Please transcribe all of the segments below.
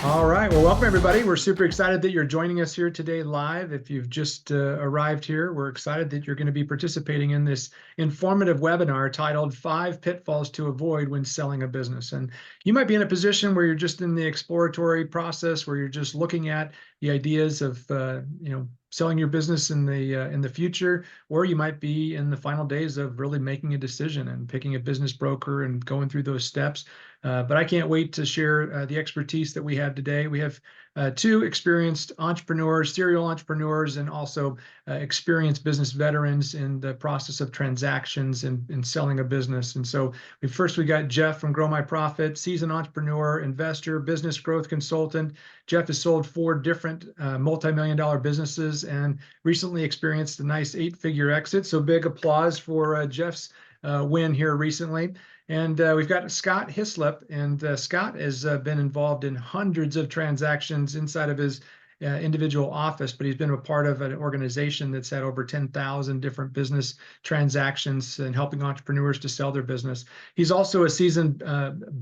All right. Well, welcome everybody. We're super excited that you're joining us here today live. If you've just arrived here, we're excited that you're going to be participating in this informative webinar titled Five Pitfalls to Avoid When Selling a Business. And you might be in a position where you're just in the exploratory process, where you're just looking at the ideas of, selling your business in the future, or you might be in the final days of really making a decision and picking a business broker and going through those steps. But I can't wait to share the expertise that we have today. We have two experienced entrepreneurs, serial entrepreneurs, and also experienced business veterans in the process of transactions and selling a business. And so we got Jeff from Grow My Profit, seasoned entrepreneur, investor, business growth consultant. Jeff has sold 4 different multi-million-dollar businesses and recently experienced a nice 8-figure exit. So big applause for Jeff's win here recently. And we've got Scott Hislop, and Scott has been involved in hundreds of transactions inside of his individual office, but he's been a part of an organization that's had over 10,000 different business transactions and helping entrepreneurs to sell their business. He's also a seasoned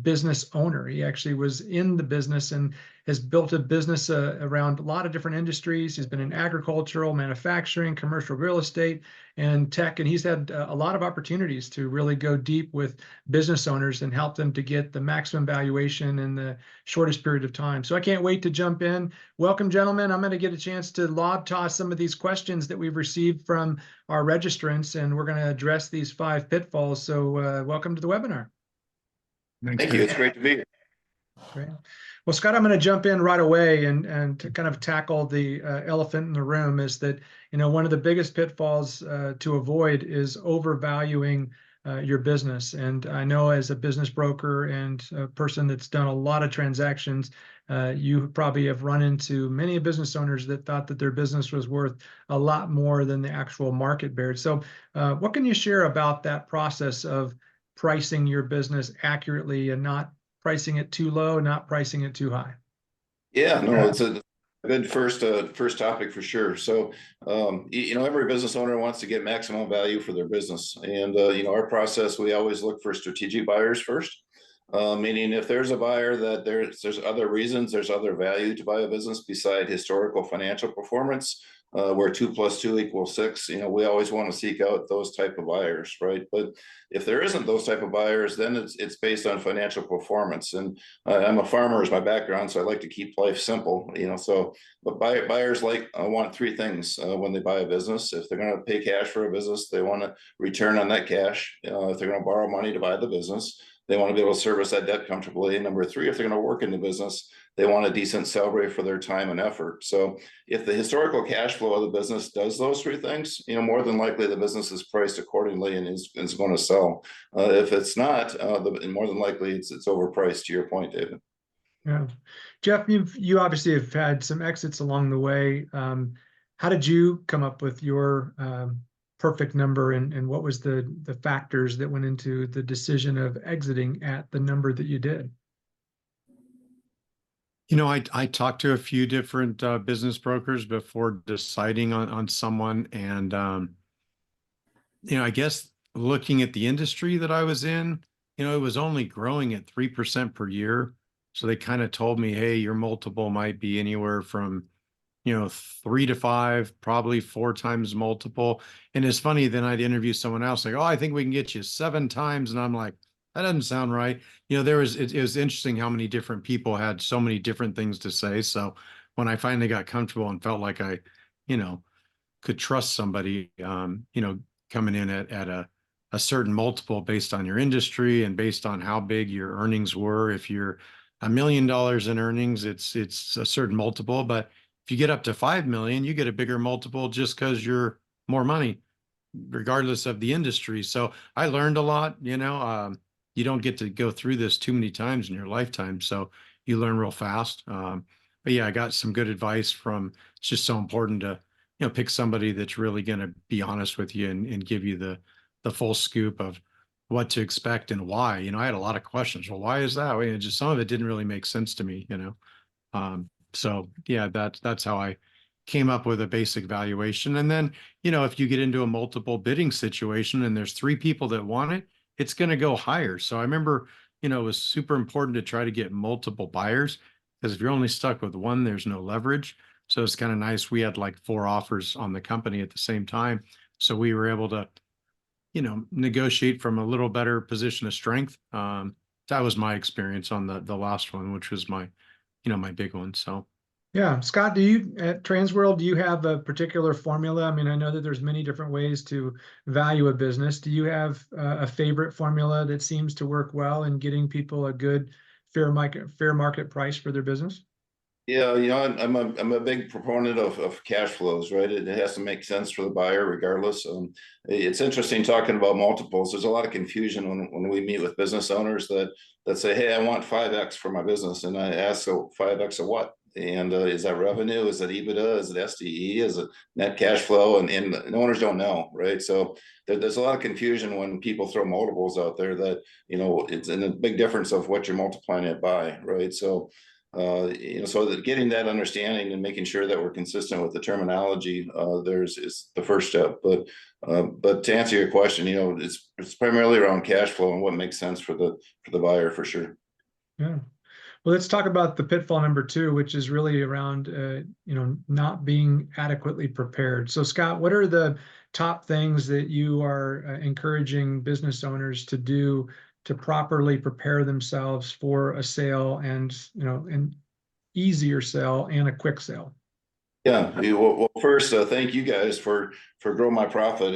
business owner. He actually was in the business and has built a business around a lot of different industries. He's been in agricultural, manufacturing, commercial real estate, and tech, and he's had a lot of opportunities to really go deep with business owners and help them to get the maximum valuation in the shortest period of time. So I can't wait to jump in. Welcome, gentlemen. I'm going to get a chance to lob toss some of these questions that we've received from our registrants, and we're going to address these 5 pitfalls. So welcome to the webinar. Thank you. It's great to be here. Great. Well, Scott, I'm going to jump in right away and to kind of tackle the elephant in the room is that, one of the biggest pitfalls to avoid is overvaluing your business. And I know as a business broker and a person that's done a lot of transactions, you probably have run into many business owners that thought that their business was worth a lot more than the actual market bears. So what can you share about that process of pricing your business accurately and not pricing it too low, not pricing it too high? Yeah, no, it's a good first topic for sure. So, every business owner wants to get maximum value for their business. And, our process, we always look for strategic buyers first. Meaning if there's a buyer that there's other reasons, there's other value to buy a business beside historical financial performance, where 2 + 2 = 6. We always want to seek out those type of buyers, right? But if there isn't those type of buyers, then it's based on financial performance. And I'm a farmer is my background, so I like to keep life simple. But buyers want 3 things when they buy a business. If they're going to pay cash for a business, they want to return on that cash. If they're going to borrow money to buy the business, they want to be able to service that debt comfortably. And number 3, if they're going to work in the business, they want a decent salary for their time and effort. So if the historical cash flow of the business does those 3 things, more than likely the business is priced accordingly and is going to sell. If it's not, more than likely it's overpriced, to your point, David. Yeah. Jeff, you obviously have had some exits along the way. How did you come up with your perfect number, and what was the factors that went into the decision of exiting at the number that you did? I talked to a few different business brokers before deciding on someone. And, I guess looking at the industry that I was in, it was only growing at 3% per year. So they kind of told me, hey, your multiple might be anywhere from, 3 to 5, probably 4 times multiple. And it's funny, then I'd interview someone else like, oh, I think we can get you 7 times. And I'm like, that doesn't sound right. It was interesting how many different people had so many different things to say. So when I finally got comfortable and felt like I, could trust somebody, coming in at a certain multiple based on your industry and based on how big your earnings were. If you're $1 million in earnings, it's a certain multiple. But if you get up to 5 million, you get a bigger multiple just because you're more money, regardless of the industry. So I learned a lot. You don't get to go through this too many times in your lifetime, so you learn real fast. But yeah, I got some good advice from. It's just so important to pick somebody that's really going to be honest with you and give you the full scoop of what to expect and why. I had a lot of questions. Well, why is that? Just some of it didn't really make sense to me. So yeah, that's how I came up with a basic valuation. And then if you get into a multiple bidding situation and there's 3 people that want it, it's going to go higher. So I remember, it was super important to try to get multiple buyers. because if you're only stuck with one, there's no leverage. So it's kind of nice. We had like 4 offers on the company at the same time. So we were able to, negotiate from a little better position of strength. That was my experience on the last one, which was my big one. So Yeah, Scott, do you at Transworld, do you have a particular formula? I mean, I know that there's many different ways to value a business. Do you have a favorite formula that seems to work well in getting people a good fair market price for their business? Yeah, I'm a big proponent of cash flows, right? It has to make sense for the buyer regardless. It's interesting talking about multiples. There's a lot of confusion when we meet with business owners that say, "Hey, I want 5x for my business," and I ask, "So 5x of what?" And is that revenue? Is it EBITDA? Is it SDE? Is it net cash flow? And the owners don't know, right? So there's a lot of confusion when people throw multiples out there that it's in a big difference of what you're multiplying it by, right? So so that getting that understanding and making sure that we're consistent with the terminology is the first step. But to answer your question, it's primarily around cash flow and what makes sense for the buyer for sure. Yeah. Well, let's talk about the pitfall number 2, which is really around, not being adequately prepared. So, Scott, what are the top things that you are encouraging business owners to do to properly prepare themselves for a sale and, an easier sale and a quick sale? Yeah, well, first, thank you guys for growing my profit.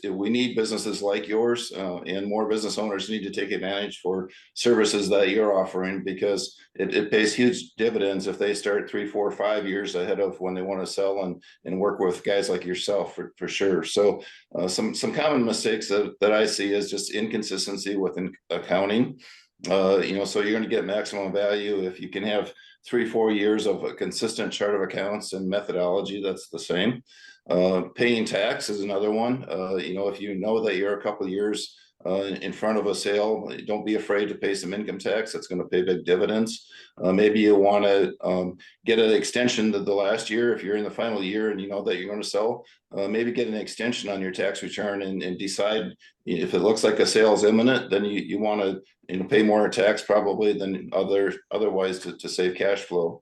We need businesses like yours, and more business owners need to take advantage for services that you're offering, because it pays huge dividends if they start 3, 4, 5 years ahead of when they want to sell and work with guys like yourself for sure. So, some common mistakes that I see is just inconsistency within accounting. So you're going to get maximum value if you can have 3, 4 years of a consistent chart of accounts and methodology that's the same. Paying tax is another one. If you know that you're a couple of years in front of a sale, don't be afraid to pay some income tax. That's going to pay big dividends. Maybe you want to get an extension to the last year. If you're in the final year and you know that you're going to sell, maybe get an extension on your tax return and decide if it looks like a sale is imminent, then you want to pay more tax probably than otherwise to save cash flow.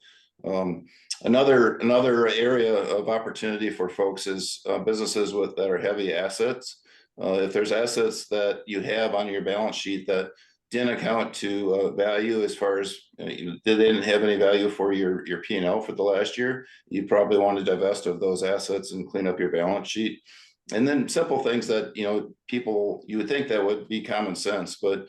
Another area of opportunity for folks is businesses that are heavy assets. If there's assets that you have on your balance sheet that didn't account to value, as far as they didn't have any value for your P&L for the last year, you probably want to divest of those assets and clean up your balance sheet. And then simple things that people, you would think that would be common sense, but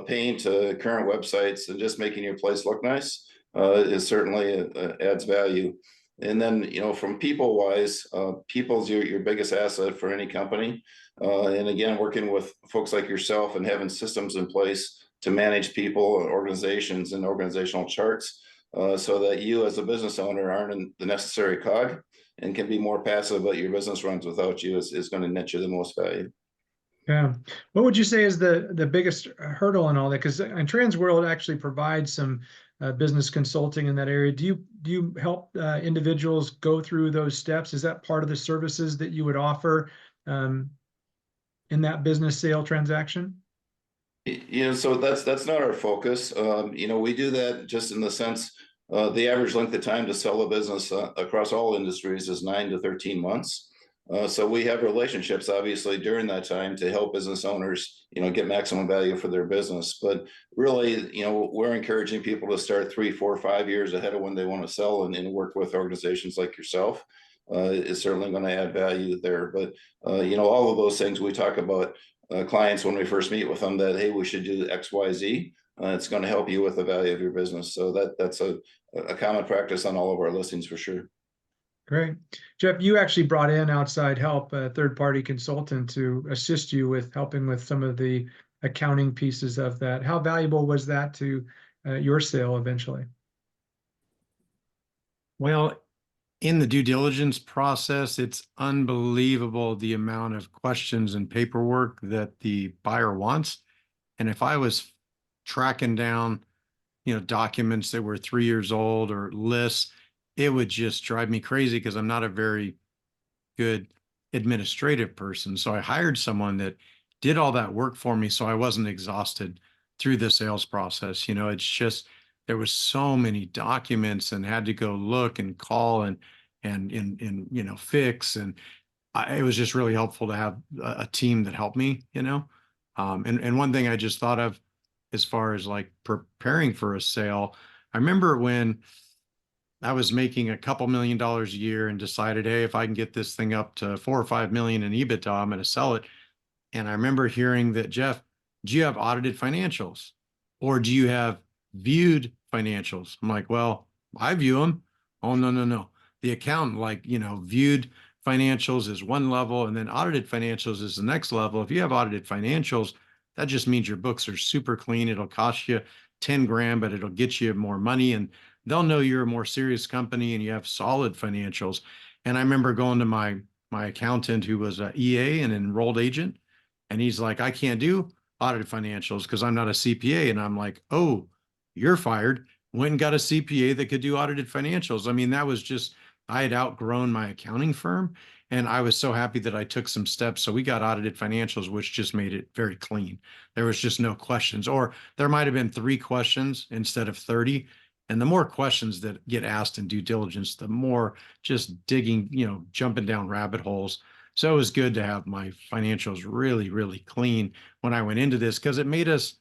paying to current websites and just making your place look nice is certainly adds value. And then from people wise, people's your biggest asset for any company. And again, working with folks like yourself and having systems in place to manage people, organizations, and organizational charts, so that you as a business owner aren't in the necessary cog and can be more passive, but your business runs without you is going to net you the most value. Yeah. What would you say is the biggest hurdle in all that? Because Transworld actually provides some business consulting in that area. Do you help individuals go through those steps? Is that part of the services that you would offer in that business sale transaction? So that's not our focus. We do that just in the sense the average length of time to sell a business across all industries is 9 to 13 months. So we have relationships, obviously, during that time to help business owners, get maximum value for their business. But really, we're encouraging people to start 3, 4, 5 years ahead of when they want to sell and work with organizations like yourself. Is certainly going to add value there. But, all of those things we talk about clients when we first meet with them that, hey, we should do X, Y, Z. It's going to help you with the value of your business. So that's a common practice on all of our listings for sure. Great. Jeff, you actually brought in outside help, a third-party consultant to assist you with helping with some of the accounting pieces of that. How valuable was that to your sale eventually? Well, in the due diligence process, it's unbelievable the amount of questions and paperwork that the buyer wants. And if I was tracking down, documents that were 3 years old or lists, it would just drive me crazy because I'm not a very good administrative person. So I hired someone that did all that work for me so I wasn't exhausted through the sales process. It's just there was so many documents and had to go look and call and fix. And it was just really helpful to have a team that helped me, and one thing I just thought of as far as like preparing for a sale, I remember when I was making a couple $1,000,000 a year and decided, hey, if I can get this thing up to 4 or 5 million in EBITDA, I'm going to sell it. And I remember hearing that, Jeff, do you have audited financials or do you have viewed financials? I'm like, well, I view them. Oh, no, no, no. The accountant, viewed financials is one level and then audited financials is the next level. If you have audited financials, that just means your books are super clean. It'll cost you 10 grand, but it'll get you more money and they'll know you're a more serious company and you have solid financials. And I remember going to my accountant who was an EA, an enrolled agent, and he's like, I can't do audited financials because I'm not a CPA. And I'm like, oh, you're fired. Went and got a CPA that could do audited financials. I mean, that was just, I had outgrown my accounting firm. And I was so happy that I took some steps. So we got audited financials, which just made it very clean. There was just no questions, or there might have been 3 questions instead of 30. And the more questions that get asked in due diligence, the more just digging, jumping down rabbit holes. So it was good to have my financials really, really clean when I went into this because it made us,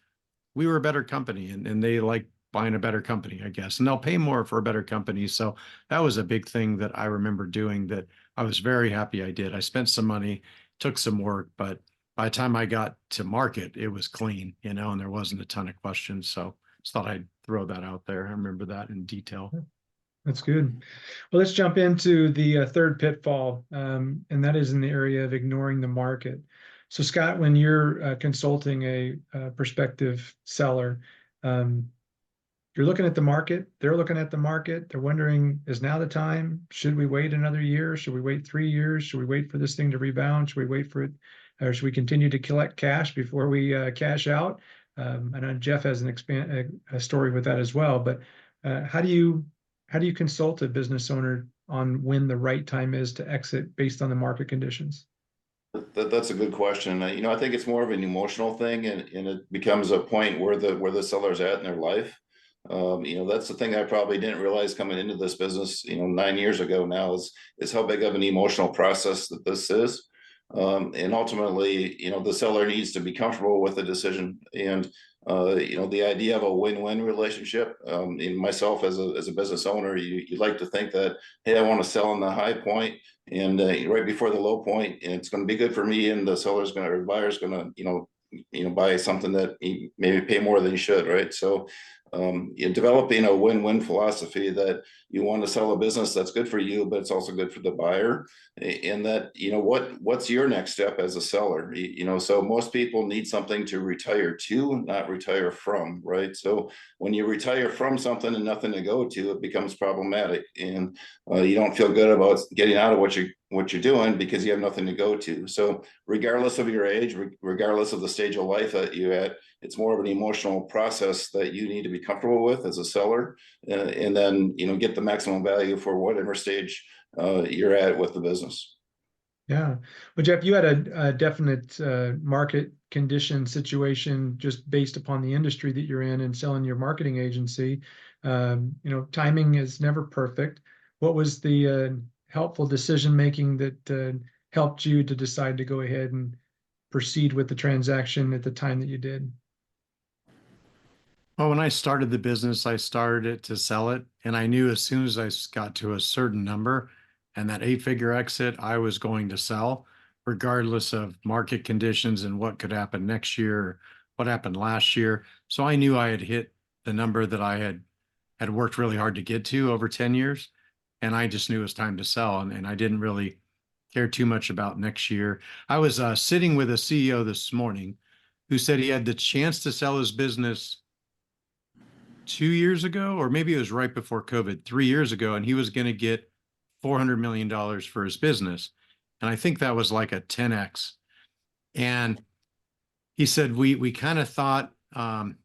we were a better company and they like buying a better company, I guess, and they'll pay more for a better company. So that was a big thing that I remember doing that I was very happy I did. I spent some money, took some work, but by the time I got to market, it was clean, and there wasn't a ton of questions. So just thought I'd throw that out there. I remember that in detail. That's good. Well, let's jump into the third pitfall, and that is in the area of ignoring the market. So, Scott, when you're consulting a prospective seller, you're looking at the market, they're looking at the market, they're wondering, is now the time? Should we wait another year? Should we wait 3 years? Should we wait for this thing to rebound? Should we wait for it, or should we continue to collect cash before we cash out? I know Jeff has a story with that as well, but how do you consult a business owner on when the right time is to exit based on the market conditions? That's a good question. I think it's more of an emotional thing, and it becomes a point where the seller's at in their life. That's the thing I probably didn't realize coming into this business, 9 years ago now, is how big of an emotional process that this is. And ultimately, the seller needs to be comfortable with the decision. And the idea of a win-win relationship. In myself as a business owner, you like to think that, hey, I want to sell in the high point and right before the low point, and it's going to be good for me, and the seller's going to, or the buyer's going to, buy something that he maybe pay more than he should, right? So developing a win-win philosophy that you want to sell a business that's good for you, but it's also good for the buyer. And that, what's your next step as a seller? So most people need something to retire to, not retire from, right? So when you retire from something and nothing to go to, it becomes problematic, and you don't feel good about getting out of what you're doing because you have nothing to go to. So regardless of your age, regardless of the stage of life that you're at, it's more of an emotional process that you need to be comfortable with as a seller, and then get the maximum value for whatever stage you're at with the business. Yeah. Well, Jeff, you had a definite market condition situation just based upon the industry that you're in and selling your marketing agency. Timing is never perfect. What was the helpful decision making that helped you to decide to go ahead and proceed with the transaction at the time that you did? Well, when I started the business, I started it to sell it. And I knew as soon as I got to a certain number and that 8-figure exit, I was going to sell, regardless of market conditions and what could happen next year, or what happened last year. So I knew I had hit the number that I had worked really hard to get to over 10 years. And I just knew it was time to sell. And I didn't really care too much about next year. I was sitting with a CEO this morning who said he had the chance to sell his business 2 years ago, or maybe it was right before COVID, 3 years ago, and he was going to get $400 million for his business. And I think that was like a 10x. And he said, we kind of thought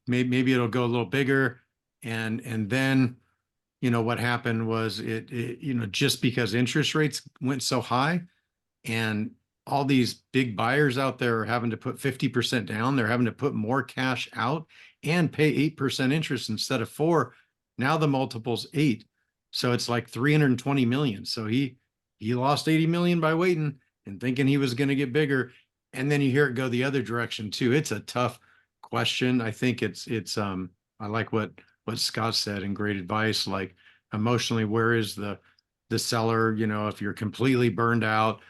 maybe it'll go a little bigger. And then, what happened was it just because interest rates went so high and all these big buyers out there are having to put 50% down, they're having to put more cash out and pay 8% interest instead of 4%. Now the multiple's 8. So it's like 320 million. So he lost 80 million by waiting and thinking he was going to get bigger. And then you hear it go the other direction too. It's a tough question. I think it's I like what Scott said, and great advice. Like, emotionally, where is the seller? You know, if you're completely burned out,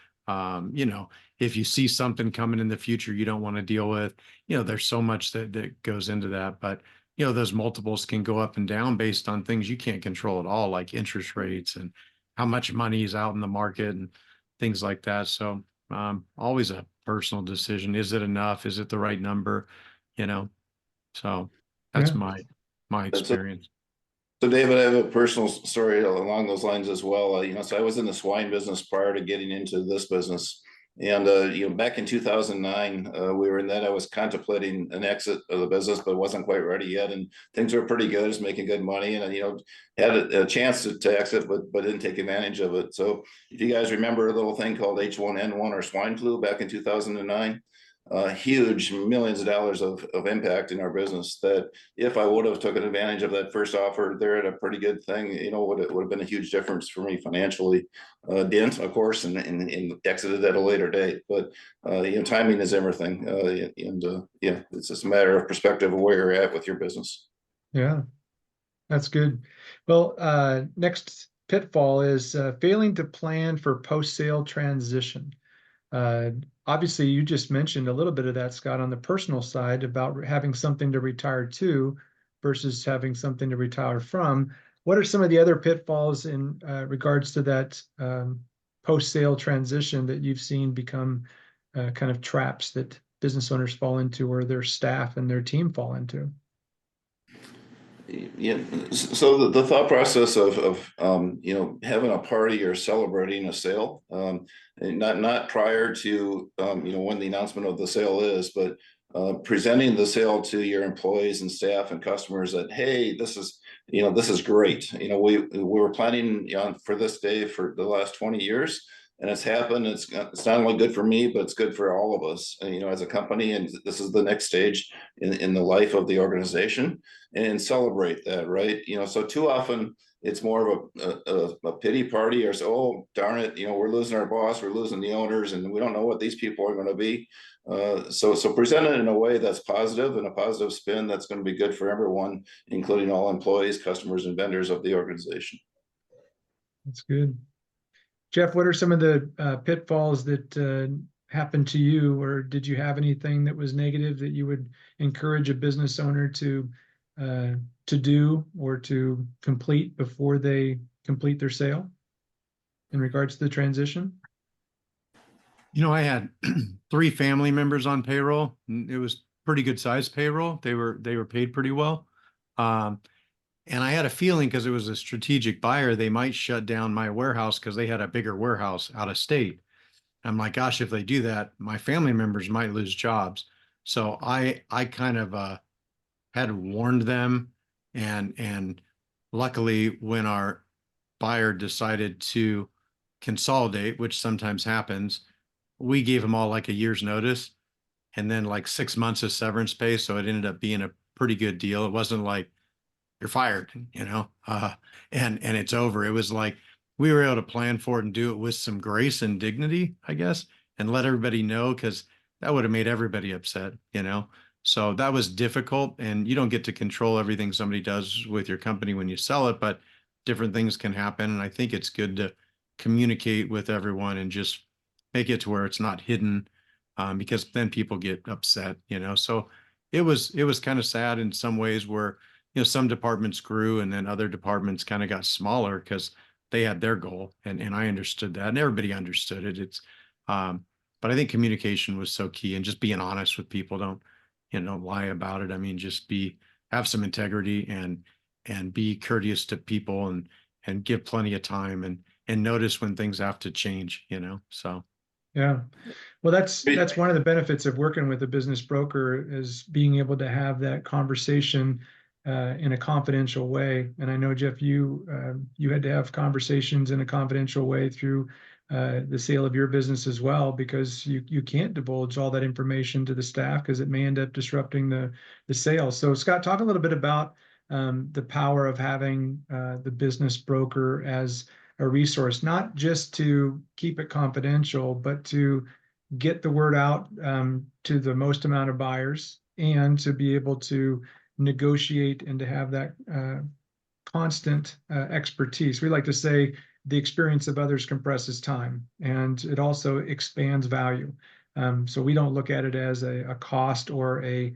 you know, if you see something coming in the future you don't want to deal with, you know, there's so much that goes into that. But you know, those multiples can go up and down based on things you can't control at all, like interest rates and how much money is out in the market and things like that. So always a personal decision. Is it enough? Is it the right number? You know, so that's Yeah. my That's a experience. So David, I have a personal story along those lines as well. So I was in the swine business prior to getting into this business. And, back in 2009, we were in that. I was contemplating an exit of the business, but wasn't quite ready yet. And things were pretty good. I was making good money, and, had a chance to exit, but didn't take advantage of it. So if you guys remember a little thing called H1N1 or swine flu back in 2009, huge millions of dollars of impact in our business, that if I would have taken advantage of that first offer, they're at a pretty good thing, would have been a huge difference for me financially. Didn't, of course, and exited at a later date. But timing is everything. Yeah, it's just a matter of perspective of where you're at with your business. Yeah, that's good. Well, next pitfall is failing to plan for post-sale transition. Obviously, you just mentioned a little bit of that, Scott, on the personal side about having something to retire to versus having something to retire from. What are some of the other pitfalls in regards to that post-sale transition that you've seen become kind of traps that business owners fall into, or their staff and their team fall into? Yeah, so the thought process of having a party or celebrating a sale, and not prior to when the announcement of the sale is, but presenting the sale to your employees and staff and customers that, hey, this is great. We were planning for this day for the last 20 years, and it's happened. It's not only good for me, but it's good for all of us, as a company. And this is the next stage in the life of the organization, and celebrate that, right? So too often it's more of a pity party, or so, oh, darn it, we're losing our boss, we're losing the owners, and we don't know what these people are going to be. So present it in a way that's positive, and a positive spin that's going to be good for everyone, including all employees, customers, and vendors of the organization. That's good. Jeff, what are some of the pitfalls that happened to you, or did you have anything that was negative that you would encourage a business owner to do or to complete before they complete their sale in regards to the transition? I had 3 family members on payroll. It was pretty good sized payroll. They were paid pretty well. And I had a feeling, because it was a strategic buyer, they might shut down my warehouse because they had a bigger warehouse out of state. I'm like, gosh, if they do that, my family members might lose jobs. So I kind of had warned them, and luckily, when our buyer decided to consolidate, which sometimes happens, we gave them all like a year's notice, and then like 6 months of severance pay. So it ended up being a pretty good deal. It wasn't like you're fired, and it's over. It was like we were able to plan for it and do it with some grace and dignity, I guess, and let everybody know, because that would have made everybody upset. So that was difficult, and you don't get to control everything somebody does with your company when you sell it, but different things can happen. And I think it's good to communicate with everyone and just make it to where it's not hidden, because then people get upset. So it was kind of sad in some ways, where some departments grew and then other departments kind of got smaller because they had their goal, and I understood that, and everybody understood it. But I think communication was so key, and just being honest with people. Don't lie about it. I mean, just have some integrity, and be courteous to people, and give plenty of time, and notice when things have to change. So. Yeah. Well, that's one of the benefits of working with a business broker, is being able to have that conversation in a confidential way. And I know, Jeff, you had to have conversations in a confidential way through the sale of your business as well, because you can't divulge all that information to the staff, because it may end up disrupting the sale. So, Scott, talk a little bit about the power of having the business broker as a resource, not just to keep it confidential, but to get the word out to the most amount of buyers, and to be able to negotiate and to have that constant expertise. We like to say the experience of others compresses time, and it also expands value. So we don't look at it as a cost or a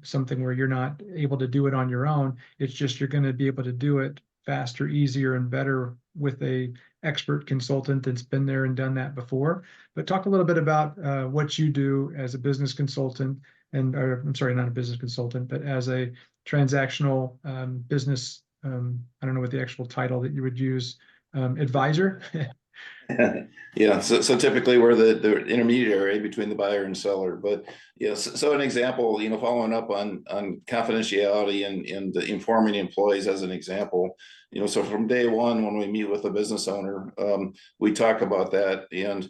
something where you're not able to do it on your own. It's just you're going to be able to do it faster, easier, and better with a expert consultant that's been there and done that before. But talk a little bit about what you do as a business consultant, and or, I'm sorry, not a business consultant, but as a transactional business. I don't know what the actual title that you would use. Advisor. Yeah, so typically we're the intermediary between the buyer and seller. But yes, so an example, following up on confidentiality and informing employees as an example, so from day one when we meet with a business owner, we talk about that. And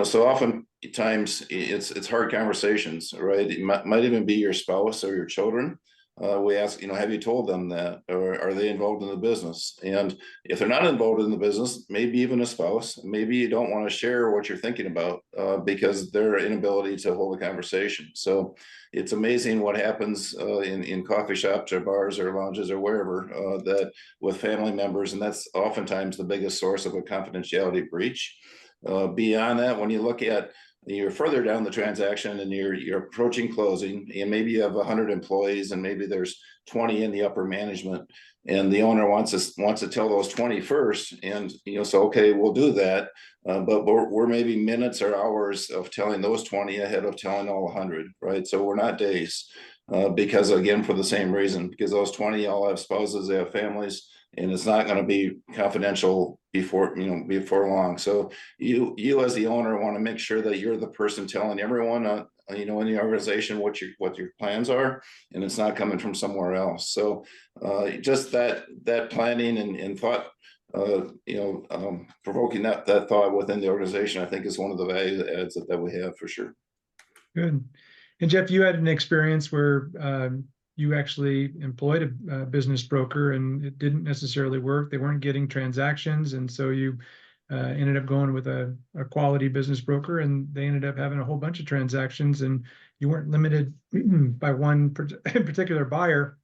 so oftentimes it's hard conversations, right? It might even be your spouse or your children. We ask, have you told them that, or are they involved in the business? And if they're not involved in the business, maybe even a spouse, maybe you don't want to share what you're thinking about because their inability to hold a conversation. So it's amazing what happens in coffee shops or bars or lounges or wherever that with family members, and that's oftentimes the biggest source of a confidentiality breach. Beyond that, when you look at you're further down the transaction and you're approaching closing, and maybe you have 100 employees and maybe there's 20 in the upper management, and the owner wants to tell those 20 first, and so okay, we'll do that, but we're maybe minutes or hours of telling those 20 ahead of telling all 100, right? So we're not days, because again, for the same reason, because those 20 all have spouses, they have families, and it's not going to be confidential before long. So you as the owner want to make sure that you're the person telling everyone in the organization what your plans are, and it's not coming from somewhere else. So just that planning and thought, provoking that thought within the organization, I think is one of the value adds that we have for sure. Good. And Jeff, you had an experience where you actually employed a business broker and it didn't necessarily work. They weren't getting transactions. And so you ended up going with a quality business broker, and they ended up having a whole bunch of transactions, and you weren't limited by one particular buyer.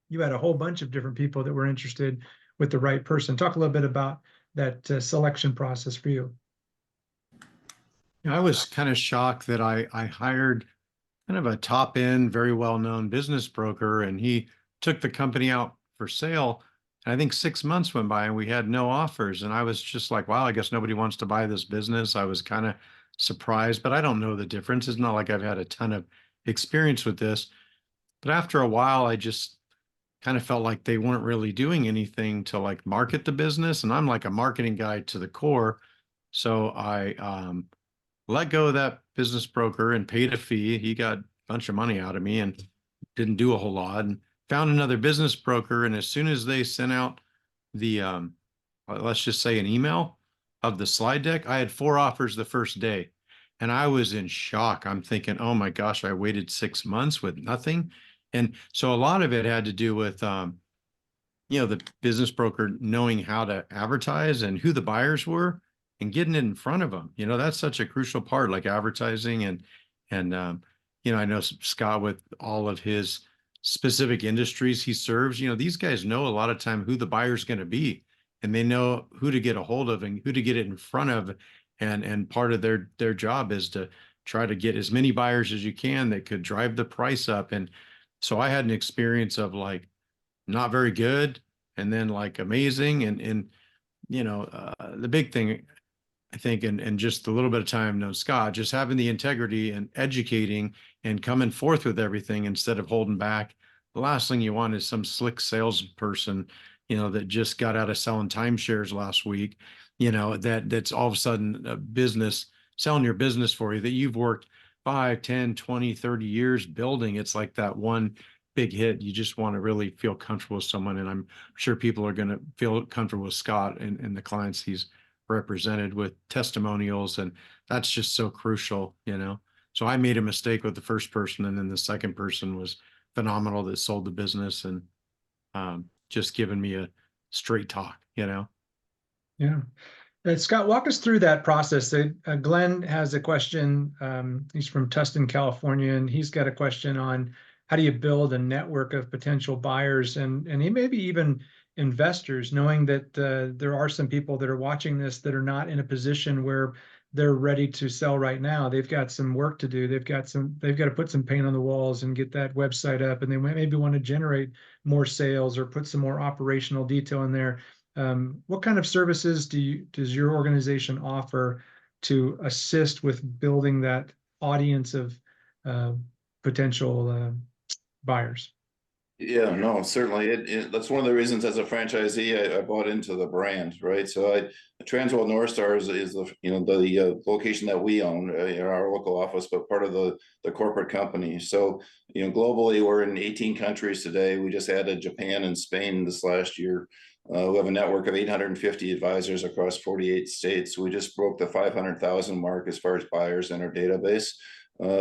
You had a whole bunch of different people that were interested with the right person. Talk a little bit about that selection process for you. I was kind of shocked that I hired kind of a top end, very well known business broker, and he took the company out for sale. And I think 6 months went by and we had no offers. And I was just like, wow, I guess nobody wants to buy this business. I was kind of surprised, but I don't know the difference. It's not like I've had a ton of experience with this. But after a while, I just kind of felt like they weren't really doing anything to like market the business. And I'm like a marketing guy to the core. So I let go of that business broker and paid a fee. He got a bunch of money out of me and didn't do a whole lot, and found another business broker. And as soon as they sent out the, let's just say an email of the slide deck, I had 4 offers the first day. And I was in shock. I'm thinking, oh my gosh, I waited 6 months with nothing. And so a lot of it had to do with, the business broker knowing how to advertise and who the buyers were and getting it in front of them. That's such a crucial part, like advertising and I know Scott with all of his specific industries he serves, these guys know a lot of time who the buyer's going to be, and they know who to get a hold of and who to get it in front of. And part of their job is to try to get as many buyers as you can that could drive the price up. And so I had an experience of like not very good and then like amazing. And the big thing, I think, and just a little bit of time, no, Scott, just having the integrity and educating and coming forth with everything instead of holding back. The last thing you want is some slick salesperson, that just got out of selling timeshares last week, that's all of a sudden a business selling your business for you that you've worked 5, 10, 20, 30 years building. It's like that one big hit. You just want to really feel comfortable with someone. And I'm sure people are going to feel comfortable with Scott and the clients he's represented with testimonials. And that's just so crucial, So I made a mistake with the first person, and then the second person was phenomenal that sold the business and just giving me a straight talk, you know? Yeah. Scott, walk us through that process. Glenn has a question. He's from Tustin, California, and he's got a question on how do you build a network of potential buyers and he maybe even investors, knowing that there are some people that are watching this that are not in a position where they're ready to sell right now. They've got some work to do. They've got to put some paint on the walls and get that website up, and they might maybe want to generate more sales or put some more operational detail in there. What kind of services does your organization offer to assist with building that audience of potential buyers? Yeah, no, certainly. That's one of the reasons as a franchisee, I bought into the brand, right? So Transworld North Star is the, the location that we own, our local office, but part of the corporate company. So, globally, we're in 18 countries today. We just added Japan and Spain this last year. We have a network of 850 advisors across 48 states. We just broke the 500,000 mark as far as buyers in our database.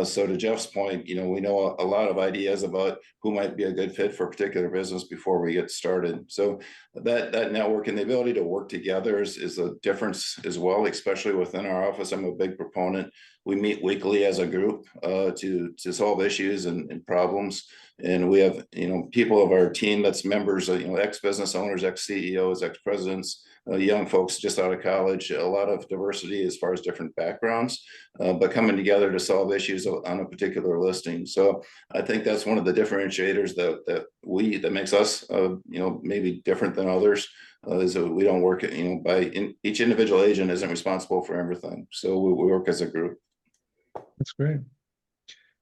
So to Jeff's point, we know a lot of ideas about who might be a good fit for a particular business before we get started. So that network and the ability to work together is a difference as well, especially within our office. I'm a big proponent. We meet weekly as a group to solve issues and problems. And we have, people of our team that's members, ex-business owners, ex-CEOs, ex-presidents, young folks just out of college, a lot of diversity as far as different backgrounds, but coming together to solve issues on a particular listing. So I think that's one of the differentiators that makes us, maybe different than others, is that we don't work, each individual agent isn't responsible for everything. So we work as a group. That's great.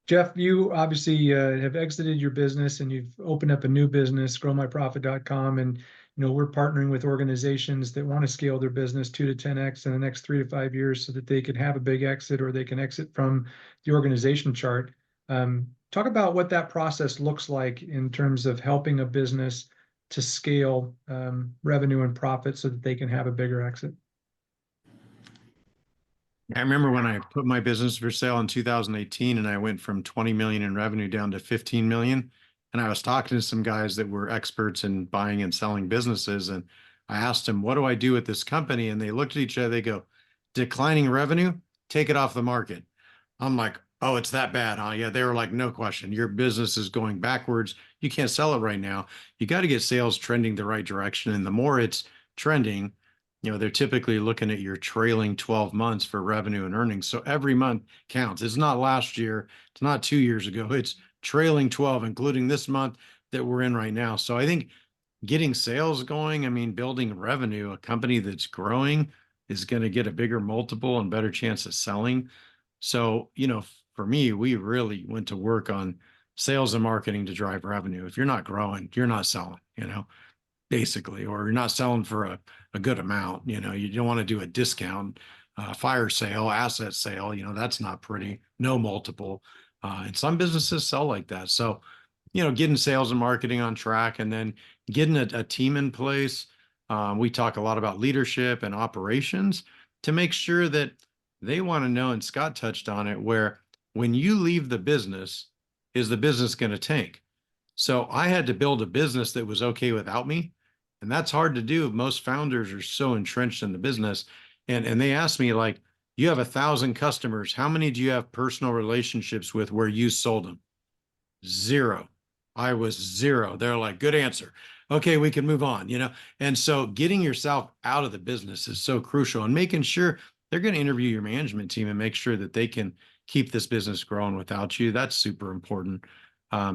Jeff, you obviously have exited your business and you've opened up a new business, growmyprofit.com. And, we're partnering with organizations that want to scale their business 2 to 10x in the next 3 to 5 years so that they can have a big exit or they can exit from the organization chart. Talk about what that process looks like in terms of helping a business to scale revenue and profit so that they can have a bigger exit. I remember when I put my business for sale in 2018 and I went from 20 million in revenue down to 15 million. And I was talking to some guys that were experts in buying and selling businesses. And I asked them, what do I do with this company? And they looked at each other, they go, declining revenue, take it off the market. I'm like, oh, it's that bad, huh? Yeah, they were like, no question. Your business is going backwards. You can't sell it right now. You got to get sales trending the right direction. And the more it's trending, they're typically looking at your trailing 12 months for revenue and earnings. So every month counts. It's not last year. It's not 2 years ago. It's trailing 12, including this month that we're in right now. So I think getting sales going, building revenue, a company that's growing is going to get a bigger multiple and better chance of selling. So, for me, we really went to work on sales and marketing to drive revenue. If you're not growing, you're not selling, basically, or you're not selling for a good amount. You don't want to do a discount, fire sale, asset sale. That's not pretty, no multiple. And some businesses sell like that. So, getting sales and marketing on track and then getting a team in place. We talk a lot about leadership and operations to make sure that they want to know, and Scott touched on it, where when you leave the business, is the business going to tank? So I had to build a business that was okay without me. And that's hard to do. Most founders are so entrenched in the business. And they asked me, like, you have 1,000 customers. How many do you have personal relationships with where you sold them? 0. I was 0. They're like, good answer. Okay, we can move on, And so getting yourself out of the business is so crucial, and making sure they're going to interview your management team and make sure that they can keep this business growing without you. That's super important.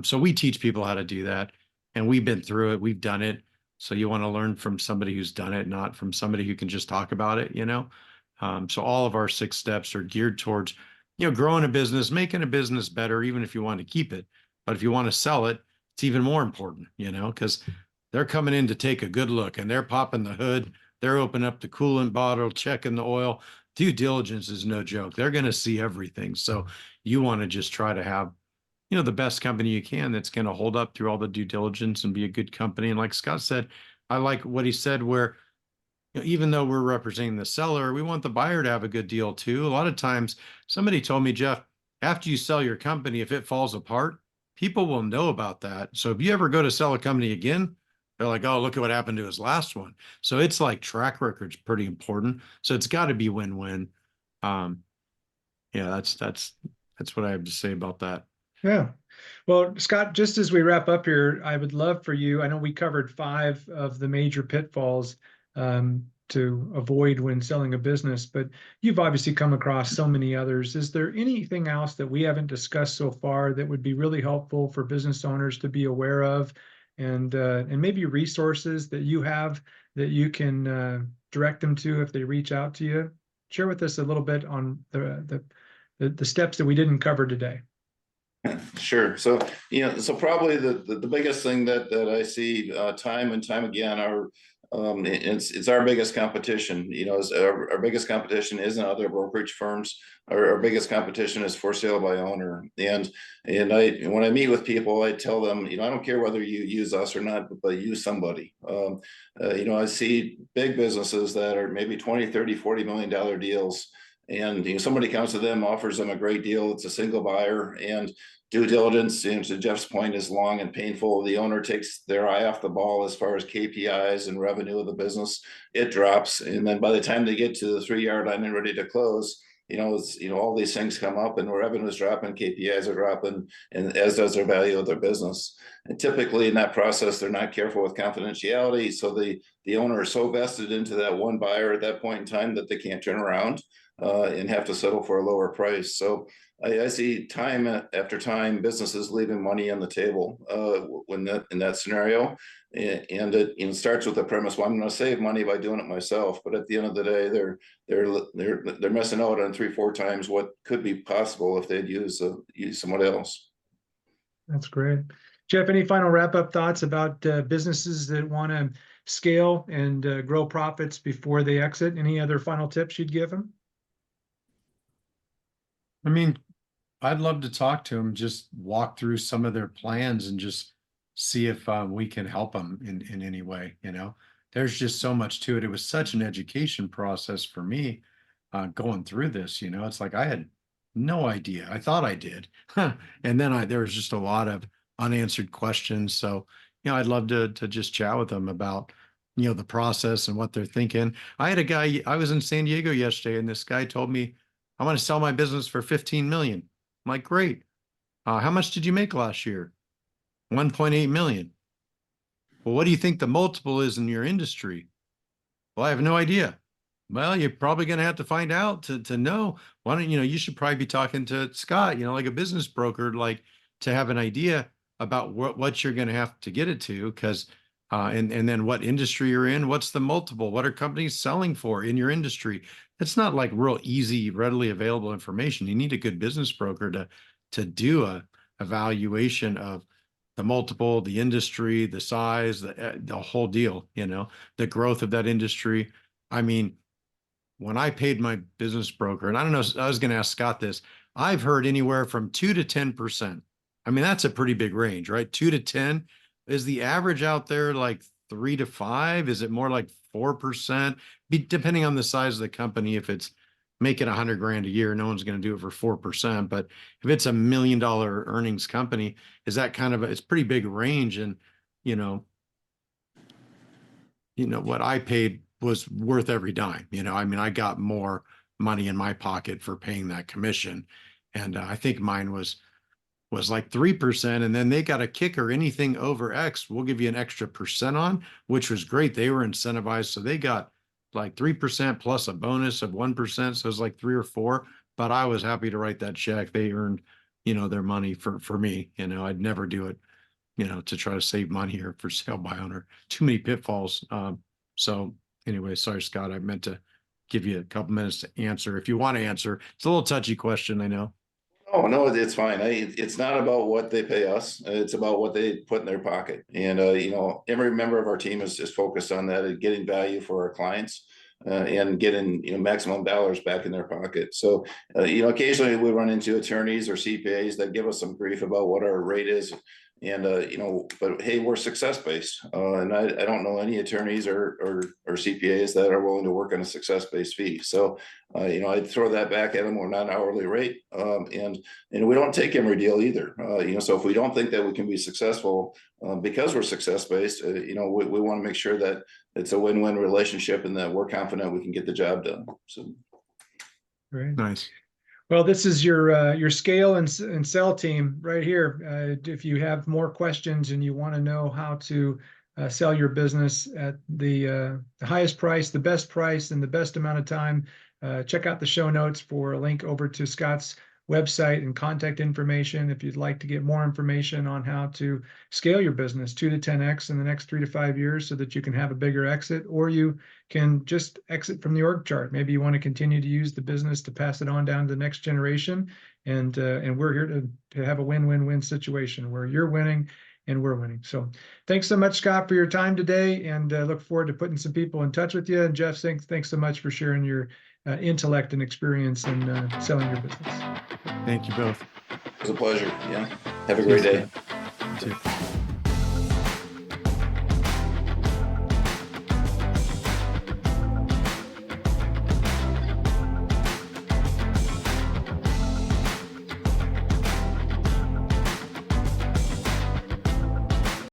So we teach people how to do that, and we've been through it. We've done it. So you want to learn from somebody who's done it, not from somebody who can just talk about it, So all of our 6 steps are geared towards, growing a business, making a business better, even if you want to keep it. But if you want to sell it, it's even more important, because they're coming in to take a good look and they're popping the hood. They're opening up the coolant bottle, checking the oil. Due diligence is no joke. They're going to see everything. So you want to just try to have, the best company you can that's going to hold up through all the due diligence and be a good company. And like Scott said, I like what he said, where even though we're representing the seller, we want the buyer to have a good deal too. A lot of times somebody told me, Jeff, after you sell your company, if it falls apart, people will know about that. So if you ever go to sell a company again, they're like, oh, look at what happened to his last one. So it's like track record's pretty important. So it's got to be win-win. Yeah, that's what I have to say about that. Yeah. Well, Scott, just as we wrap up here, I would love for you, I know we covered 5 of the major pitfalls to avoid when selling a business, but you've obviously come across so many others. Is there anything else that we haven't discussed so far that would be really helpful for business owners to be aware of, and maybe resources that you have that you can direct them to if they reach out to you? Share with us a little bit on the steps that we didn't cover today. Sure. So, so probably the biggest thing that I see time and time again are it's our biggest competition. Our biggest competition isn't other brokerage firms. Our biggest competition is for sale by owner. And when I meet with people, I tell them, I don't care whether you use us or not, but use somebody. I see big businesses that are maybe 20, 30, $40 million deals. And somebody comes to them, offers them a great deal. It's a single buyer, and due diligence, to Jeff's point, is long and painful. The owner takes their eye off the ball as far as KPIs and revenue of the business. It drops, and then by the time they get to the 3-yard line and ready to close, all these things come up, and revenue is dropping, KPIs are dropping, and as does their value of their business. And typically in that process, they're not careful with confidentiality, so the owner is so vested into that one buyer at that point in time that they can't turn around and have to settle for a lower price. So I see time after time businesses leaving money on the table in that scenario, and it starts with the premise: well, I'm going to save money by doing it myself. But at the end of the day, they're missing out on 3-4 times what could be possible if they'd use someone else. That's great. Jeff, any final wrap-up thoughts about businesses that want to scale and grow profits before they exit? Any other final tips you'd give them? I mean, I'd love to talk to them, just walk through some of their plans and just see if we can help them in any way. There's just so much to it. It was such an education process for me going through this. It's like I had no idea. I thought I did. And then there was just a lot of unanswered questions. So, I'd love to just chat with them about, the process and what they're thinking. I had a guy, I was in San Diego yesterday, and this guy told me, I want to sell my business for 15 million. I'm like, great. How much did you make last year? 1.8 million. Well, what do you think the multiple is in your industry? Well, I have no idea. Well, you're probably going to have to find out to know. Why don't you should probably be talking to Scott, like a business broker, like to have an idea about what you're going to have to get it to, because and then what industry you're in, what's the multiple, what are companies selling for in your industry? It's not like real easy, readily available information. You need a good business broker to do a evaluation of the multiple, the industry, the size, the whole deal, the growth of that industry. I mean, when I paid my business broker, and I don't know, I was going to ask Scott this, I've heard anywhere from 2 to 10%. I mean, that's a pretty big range, right? 2 to 10. Is the average out there like 3 to 5? Is it more like 4%? Depending on the size of the company. If it's making 100 grand a year, no one's going to do it for 4%. But if it's $1 million earnings company, is that kind of it's pretty big range? And what I paid was worth every dime. I mean, I got more money in my pocket for paying that commission, and I think mine was like 3%. And then they got a kicker: anything over X, we'll give you an extra percent on, which was great. They were incentivized. So they got like 3% plus a bonus of 1%. So it was like 3 or 4, but I was happy to write that check. They earned, their money for me. I'd never do it, to try to save money or for sale by owner. Too many pitfalls. So anyway, sorry, Scott, I meant to give you a couple minutes to answer. If you want to answer, it's a little touchy question, I know. Oh, no, it's fine. It's not about what they pay us. It's about what they put in their pocket. And, every member of our team is focused on that, getting value for our clients and getting, maximum dollars back in their pocket. So, occasionally we run into attorneys or CPAs that give us some grief about what our rate is And, but hey, we're success based. And I don't know any attorneys or CPAs that are willing to work on a success based fee. So, I'd throw that back at them. We're not an hourly rate. And we don't take every deal either. So if we don't think that we can be successful because we're success based, we want to make sure that it's a win-win relationship and that we're confident we can get the job done. So. Great. Nice. Well, this is your scale and sell team right here. If you have more questions and you want to know how to sell your business at the highest price, the best price, and the best amount of time, check out the show notes for a link over to Scott's website and contact information if you'd like to get more information on how to scale your business 2 to 10x in the next 3 to 5 years so that you can have a bigger exit, or you can just exit from the org chart. Maybe you want to continue to use the business to pass it on down to the next generation. And we're here to have a win-win-win situation where you're winning and we're winning. So thanks so much, Scott, for your time today, and look forward to putting some people in touch with you. And Jeff, thanks so much for sharing your intellect and experience in selling your business. Thank you both. It was a pleasure. Yeah. Have a great day. You too.